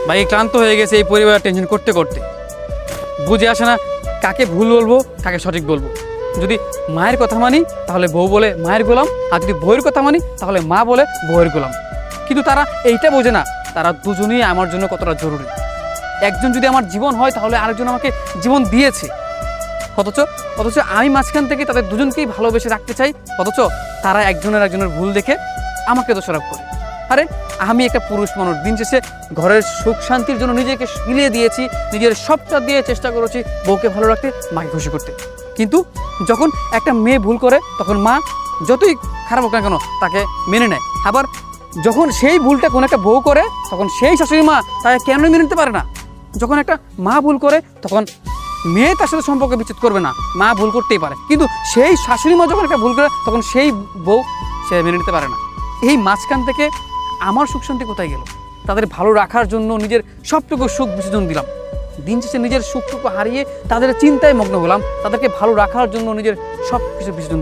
ভাই ক্লান্ত হয়ে গেছে এই পরিবারের টেনশন করতে করতে। বুঝে আসে না কাকে ভুল বলবো, কাকে সঠিক বলবো। যদি মায়ের কথা মানি তাহলে বউ বলে মায়ের গোলাম, আর যদি বউয়ের কথা মানি তাহলে মা বলে বউয়ের গোলাম। কিন্তু তারা এইটা বোঝে না তারা দুজনেই আমার জন্য কতটা জরুরি। একজন যদি আমার জীবন হয় তাহলে আরেকজন আমাকে জীবন দিয়েছে। অথচ অথচ আমি মাঝখান থেকে তাদের দুজনকেই ভালোবেসে রাখতে চাই, অথচ তারা একজনের ভুল দেখে আমাকে দোষারোপ করে। আরে আমি একটা পুরুষ মানুষ, দিন শেষে ঘরের সুখ শান্তির জন্য নিজেকে মিলিয়ে দিয়েছি, নিজের সবটা দিয়ে চেষ্টা করেছি বউকে ভালো রাখতে, মাকে খুশি করতে। কিন্তু যখন একটা মেয়ে ভুল করে তখন মা যতই খারাপ হোক না কেন তাকে মেনে নেয়। আবার যখন সেই ভুলটা কোনো একটা বউ করে তখন সেই শাশুড়ি মা তাকে কেন মেনে নিতে পারে না। যখন একটা মা ভুল করে তখন মেয়ে তার সাথে সম্পর্ক বিচ্ছেদ করবে না, মা ভুল করতেই পারে, কিন্তু সেই শাশুড়ি মা যখন একটা ভুল করে তখন সেই বউ সে মেনে নিতে পারে না। এই মাঝখান থেকে আমার সুখ শান্তি কোথায় গেল? তাদের ভালো রাখার জন্য নিজের সবটুকু সুখ বিসর্জন দিলাম, দিন শেষে নিজের সুখটুকু হারিয়ে তাদের চিন্তায় মগ্ন হলাম, তাদেরকে ভালো রাখার জন্য নিজের সব কিছু বিসর্জন